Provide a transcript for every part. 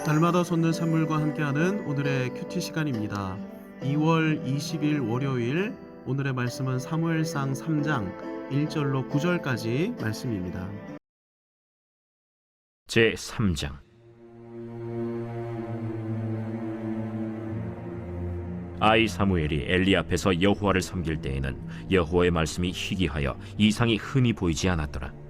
날마다 솟는 샘물과 함께하는 오늘의 큐티 시간입니다. 2월 20일 월요일, 오늘의 말씀은 사무엘상 3장 1절로 9절까지 말씀입니다. 제 3장. 아이 사무엘이 엘리 앞에서 여호와를 섬길 때에는 여호와의 말씀이 희귀하여 이상이 흔히 보이지 않았더라.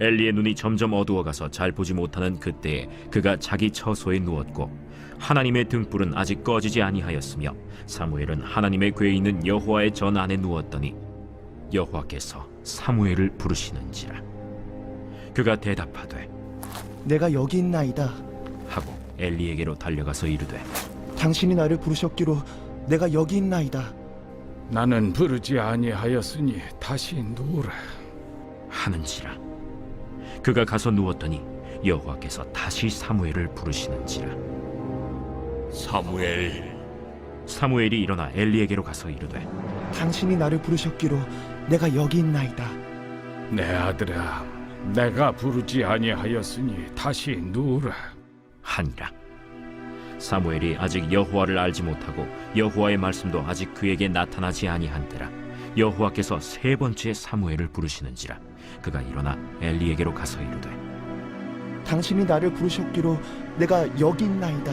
엘리의 눈이 점점 어두워가서 잘 보지 못하는 그때에 그가 자기 처소에 누웠고 하나님의 등불은 아직 꺼지지 아니하였으며 사무엘은 하나님의 궤에 있는 여호와의 전 안에 누웠더니 여호와께서 사무엘을 부르시는지라. 그가 대답하되 내가 여기 있나이다. 하고 엘리에게로 달려가서 이르되 당신이 나를 부르셨기로 내가 여기 있나이다. 나는 부르지 아니하였으니 다시 누우라. 하는지라. 그가 가서 누웠더니 여호와께서 다시 사무엘을 부르시는지라. 사무엘. 사무엘이 일어나 엘리에게로 가서 이르되 당신이 나를 부르셨기로 내가 여기 있나이다. 내 아들아, 내가 부르지 아니하였으니 다시 누우라. 하니라. 사무엘이 아직 여호와를 알지 못하고 여호와의 말씀도 아직 그에게 나타나지 아니한때라 여호와께서 세 번째 사무엘을 부르시는지라. 그가 일어나 엘리에게로 가서 이르되 당신이 나를 부르셨기로 내가 여기 있나이다.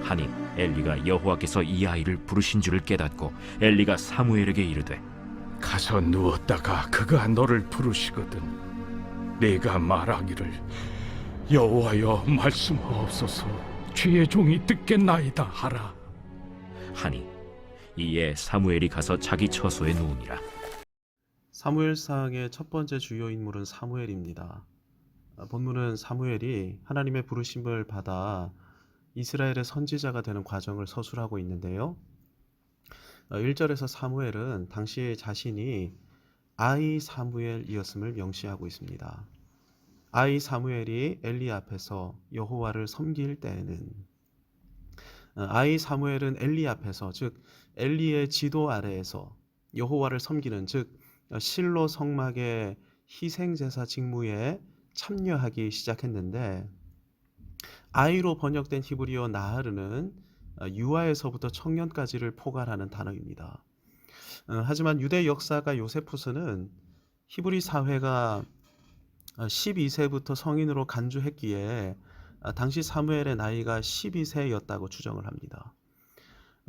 하니 엘리가 여호와께서 이 아이를 부르신 줄을 깨닫고 엘리가 사무엘에게 이르되 가서 누웠다가 그가 너를 부르시거든 네가 말하기를 여호와여 말씀하옵소서 주의 종이 듣겠나이다 하라. 하니 이에 사무엘이 가서 자기 처소에 누우니라. 사무엘상의 첫 번째 주요 인물은 사무엘입니다. 본문은 사무엘이 하나님의 부르심을 받아 이스라엘의 선지자가 되는 과정을 서술하고 있는데요. 1절에서 사무엘은 당시 자신이 아이 사무엘이었음을 명시하고 있습니다. 아이 사무엘이 엘리 앞에서 여호와를 섬길 때에는, 아이 사무엘은 엘리 앞에서, 즉 엘리의 지도 아래에서 여호와를 섬기는, 즉 실로 성막의 희생제사 직무에 참여하기 시작했는데, 아이로 번역된 히브리어 나하르는 유아에서부터 청년까지를 포괄하는 단어입니다. 하지만 유대 역사가 요세푸스는 히브리 사회가 12세부터 성인으로 간주했기에 당시 사무엘의 나이가 12세였다고 추정을 합니다.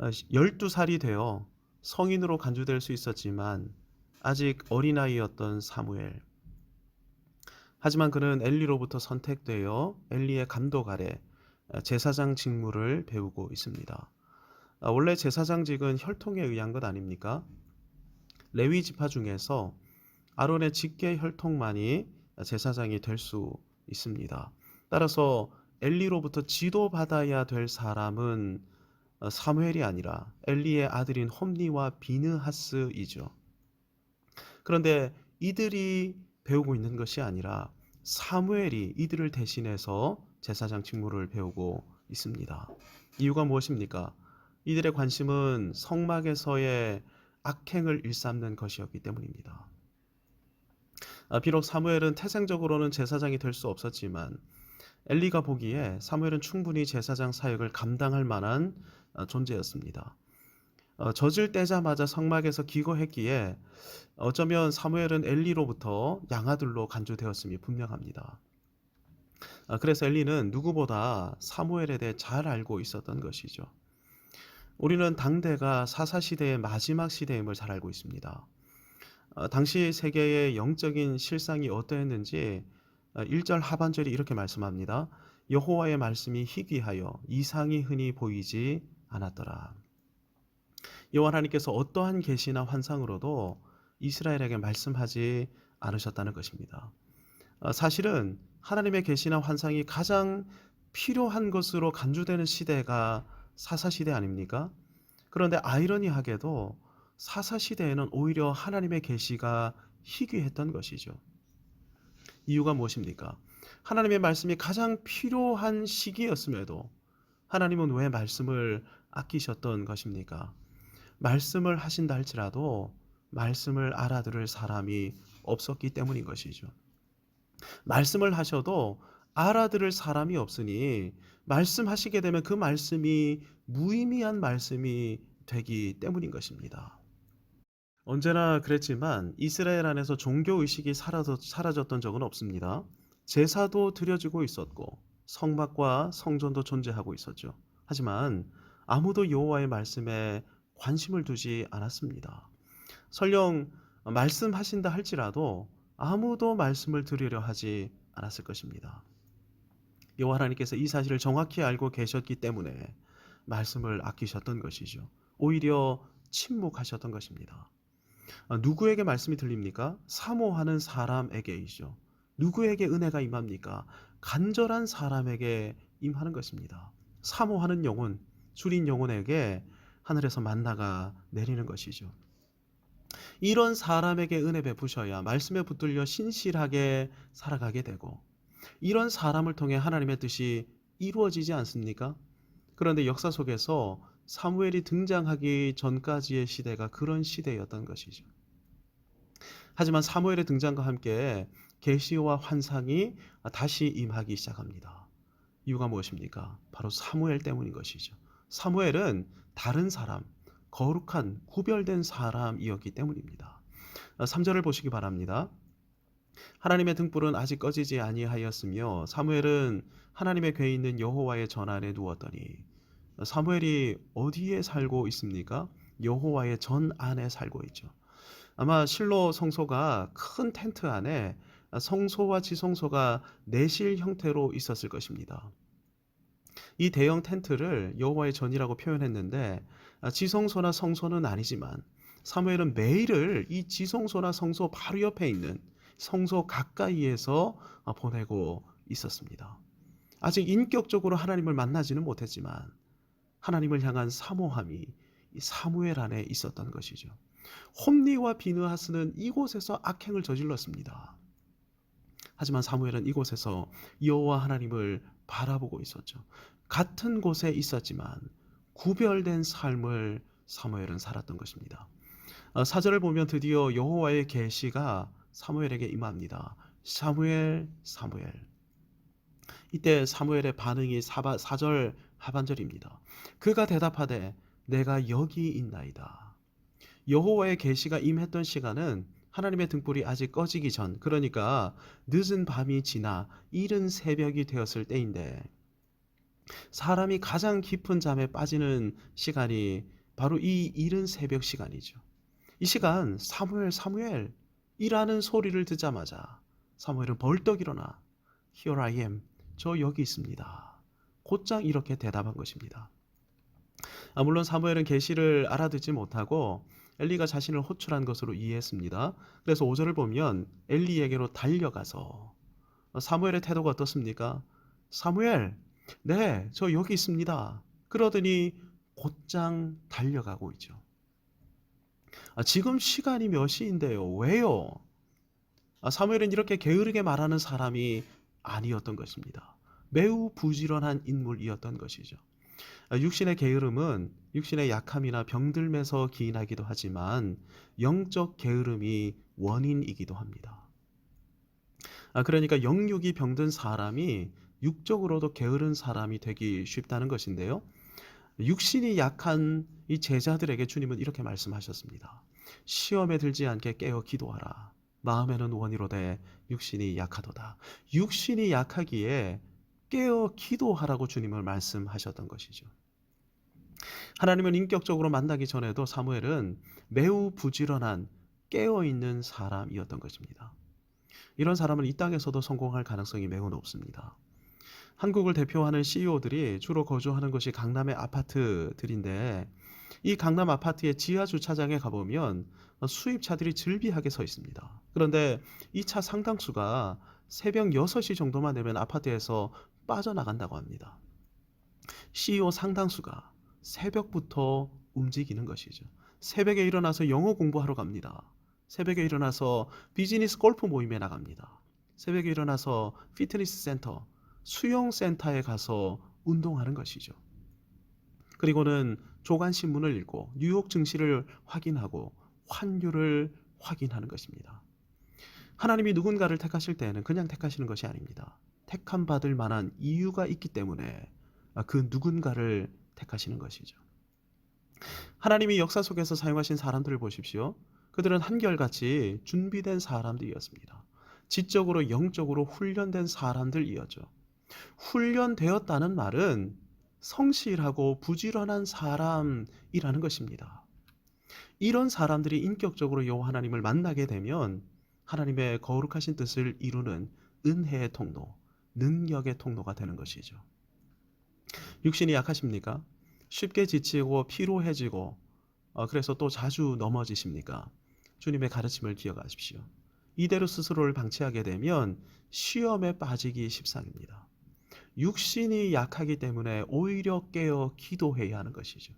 12살이 되어 성인으로 간주될 수 있었지만 아직 어린아이였던 사무엘. 하지만 그는 엘리로부터 선택되어 엘리의 감독 아래 제사장 직무를 배우고 있습니다. 원래 제사장직은 혈통에 의한 것 아닙니까? 레위 지파 중에서 아론의 직계 혈통만이 제사장이 될 수 있습니다. 따라서 엘리로부터 지도받아야 될 사람은 사무엘이 아니라 엘리의 아들인 홈니와 비느하스이죠. 그런데 이들이 배우고 있는 것이 아니라 사무엘이 이들을 대신해서 제사장 직무를 배우고 있습니다. 이유가 무엇입니까? 이들의 관심은 성막에서의 악행을 일삼는 것이었기 때문입니다. 비록 사무엘은 태생적으로는 제사장이 될 수 없었지만 엘리가 보기에 사무엘은 충분히 제사장 사역을 감당할 만한 존재였습니다. 젖을 떼자마자 성막에서 기거했기에 어쩌면 사무엘은 엘리로부터 양아들로 간주되었음이 분명합니다. 그래서 엘리는 누구보다 사무엘에 대해 잘 알고 있었던 것이죠. 우리는 당대가 사사시대의 마지막 시대임을 잘 알고 있습니다. 당시 세계의 영적인 실상이 어떠했는지 1절 하반절이 이렇게 말씀합니다. 여호와의 말씀이 희귀하여 이상이 흔히 보이지 않았더라. 여호와 하나님께서 어떠한 계시나 환상으로도 이스라엘에게 말씀하지 않으셨다는 것입니다. 사실은 하나님의 계시나 환상이 가장 필요한 것으로 간주되는 시대가 사사시대 아닙니까? 그런데 아이러니하게도 사사시대에는 오히려 하나님의 계시가 희귀했던 것이죠. 이유가 무엇입니까? 하나님의 말씀이 가장 필요한 시기였음에도 하나님은 왜 말씀을 아끼셨던 것입니까? 말씀을 하신다 할지라도 말씀을 알아들을 사람이 없었기 때문인 것이죠. 말씀을 하셔도 알아들을 사람이 없으니 말씀하시게 되면 그 말씀이 무의미한 말씀이 되기 때문인 것입니다. 언제나 그랬지만 이스라엘 안에서 종교의식이 사라졌던 적은 없습니다. 제사도 드려지고 있었고 성막과 성전도 존재하고 있었죠. 하지만 아무도 여호와의 말씀에 관심을 두지 않았습니다. 설령 말씀하신다 할지라도 아무도 말씀을 들으려 하지 않았을 것입니다. 여호와 하나님께서 이 사실을 정확히 알고 계셨기 때문에 말씀을 아끼셨던 것이죠. 오히려 침묵하셨던 것입니다. 누구에게 말씀이 들립니까? 사모하는 사람에게이죠. 누구에게 은혜가 임합니까? 간절한 사람에게 임하는 것입니다. 사모하는 영혼, 줄인 영혼에게 하늘에서 만나가 내리는 것이죠. 이런 사람에게 은혜 베푸셔야 말씀에 붙들려 신실하게 살아가게 되고, 이런 사람을 통해 하나님의 뜻이 이루어지지 않습니까? 그런데 역사 속에서 사무엘이 등장하기 전까지의 시대가 그런 시대였던 것이죠. 하지만 사무엘의 등장과 함께 계시와 환상이 다시 임하기 시작합니다. 이유가 무엇입니까? 바로 사무엘 때문인 것이죠. 사무엘은 다른 사람, 거룩한 구별된 사람이었기 때문입니다. 3절을 보시기 바랍니다. 하나님의 등불은 아직 꺼지지 아니하였으며 사무엘은 하나님의 궤에 있는 여호와의 전 안에 누웠더니. 사무엘이 어디에 살고 있습니까? 여호와의 전 안에 살고 있죠. 아마 실로 성소가 큰 텐트 안에 성소와 지성소가 내실 형태로 있었을 것입니다. 이 대형 텐트를 여호와의 전이라고 표현했는데 지성소나 성소는 아니지만 사무엘은 매일을 이 지성소나 성소 바로 옆에 있는 성소 가까이에서 보내고 있었습니다. 아직 인격적으로 하나님을 만나지는 못했지만 하나님을 향한 사모함이 이 사무엘 안에 있었던 것이죠. 홈리와 비느하스는 이곳에서 악행을 저질렀습니다. 하지만 사무엘은 이곳에서 여호와 하나님을 바라보고 있었죠. 같은 곳에 있었지만 구별된 삶을 사무엘은 살았던 것입니다. 4절을 보면 드디어 여호와의 계시가 사무엘에게 임합니다. 사무엘, 사무엘. 이때 사무엘의 반응이 4절 하반절입니다. 그가 대답하되 내가 여기 있나이다. 여호와의 계시가 임했던 시간은 하나님의 등불이 아직 꺼지기 전, 그러니까 늦은 밤이 지나 이른 새벽이 되었을 때인데, 사람이 가장 깊은 잠에 빠지는 시간이 바로 이 이른 새벽 시간이죠. 이 시간 사무엘 사무엘 이라는 소리를 듣자마자 사무엘은 벌떡 일어나 Here I am, 저 여기 있습니다. 곧장 이렇게 대답한 것입니다. 물론 사무엘은 계시를 알아듣지 못하고 엘리가 자신을 호출한 것으로 이해했습니다. 그래서 5절을 보면 엘리에게로 달려가서, 사무엘의 태도가 어떻습니까? 사무엘, 네, 저 여기 있습니다. 그러더니 곧장 달려가고 있죠. 지금 시간이 몇 시인데요? 왜요? 사무엘은 이렇게 게으르게 말하는 사람이 아니었던 것입니다. 매우 부지런한 인물이었던 것이죠. 육신의 게으름은 육신의 약함이나 병들면서 기인하기도 하지만 영적 게으름이 원인이기도 합니다. 그러니까 영육이 병든 사람이 육적으로도 게으른 사람이 되기 쉽다는 것인데요. 육신이 약한 이 제자들에게 주님은 이렇게 말씀하셨습니다. 시험에 들지 않게 깨어 기도하라. 마음에는 원이로되 육신이 약하도다. 육신이 약하기에 깨어 기도하라고 주님을 말씀하셨던 것이죠. 하나님은 인격적으로 만나기 전에도 사무엘은 매우 부지런한 깨어있는 사람이었던 것입니다. 이런 사람은 이 땅에서도 성공할 가능성이 매우 높습니다. 한국을 대표하는 CEO들이 주로 거주하는 것이 강남의 아파트들인데, 이 강남 아파트의 지하 주차장에 가보면 수입차들이 즐비하게 서 있습니다. 그런데 이 차 상당수가 새벽 6시 정도만 되면 아파트에서 빠져나간다고 합니다. CEO 상당수가 새벽부터 움직이는 것이죠. 새벽에 일어나서 영어 공부하러 갑니다. 새벽에 일어나서 비즈니스 골프 모임에 나갑니다. 새벽에 일어나서 피트니스 센터, 수영 센터에 가서 운동하는 것이죠. 그리고는 조간 신문을 읽고 뉴욕 증시를 확인하고 환율을 확인하는 것입니다. 하나님이 누군가를 택하실 때에는 그냥 택하시는 것이 아닙니다. 택함 받을 만한 이유가 있기 때문에 그 누군가를 택하시는 것이죠. 하나님이 역사 속에서 사용하신 사람들을 보십시오. 그들은 한결같이 준비된 사람들이었습니다. 지적으로 영적으로 훈련된 사람들이었죠. 훈련되었다는 말은 성실하고 부지런한 사람이라는 것입니다. 이런 사람들이 인격적으로 여호와 하나님을 만나게 되면 하나님의 거룩하신 뜻을 이루는 은혜의 통로, 능력의 통로가 되는 것이죠. 육신이 약하십니까? 쉽게 지치고 피로해지고 그래서 또 자주 넘어지십니까? 주님의 가르침을 기억하십시오. 이대로 스스로를 방치하게 되면 시험에 빠지기 십상입니다. 육신이 약하기 때문에 오히려 깨어 기도해야 하는 것이죠.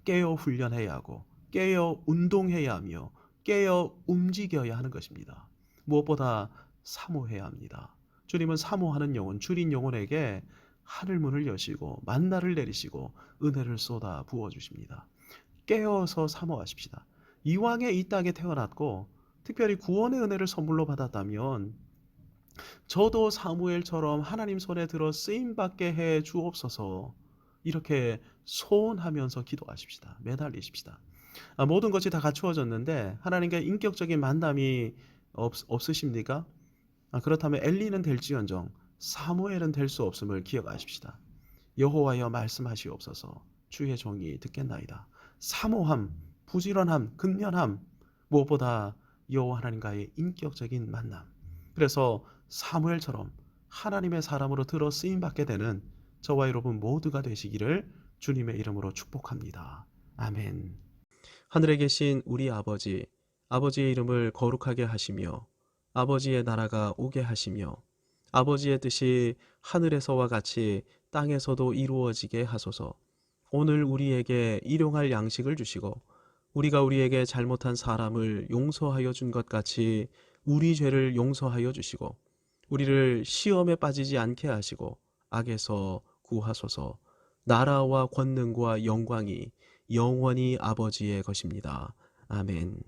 깨어 훈련해야 하고 깨어 운동해야 하며 깨어 움직여야 하는 것입니다. 무엇보다 사모해야 합니다. 주님은 사모하는 영혼, 줄인 영혼에게 하늘문을 여시고 만나를 내리시고 은혜를 쏟아 부어주십니다. 깨어서 사모하십시다. 이왕에 이 땅에 태어났고 특별히 구원의 은혜를 선물로 받았다면 저도 사무엘처럼 하나님 손에 들어 쓰임받게 해 주옵소서, 이렇게 소원하면서 기도하십시다. 매달리십시다. 모든 것이 다 갖추어졌는데 하나님과 인격적인 만남이 없으십니까? 그렇다면 엘리는 될지언정 사무엘은 될 수 없음을 기억하십시다. 여호와여 말씀하시옵소서, 주의 종이 듣겠나이다. 사모함, 부지런함, 근면함, 무엇보다 여호와 하나님과의 인격적인 만남. 그래서 사무엘처럼 하나님의 사람으로 들어 쓰임받게 되는 저와 여러분 모두가 되시기를 주님의 이름으로 축복합니다. 아멘. 하늘에 계신 우리 아버지, 아버지의 이름을 거룩하게 하시며 아버지의 나라가 오게 하시며 아버지의 뜻이 하늘에서와 같이 땅에서도 이루어지게 하소서. 오늘 우리에게 일용할 양식을 주시고 우리가 우리에게 잘못한 사람을 용서하여 준 것 같이 우리 죄를 용서하여 주시고 우리를 시험에 빠지지 않게 하시고 악에서 구하소서. 나라와 권능과 영광이 영원히 아버지의 것입니다. 아멘.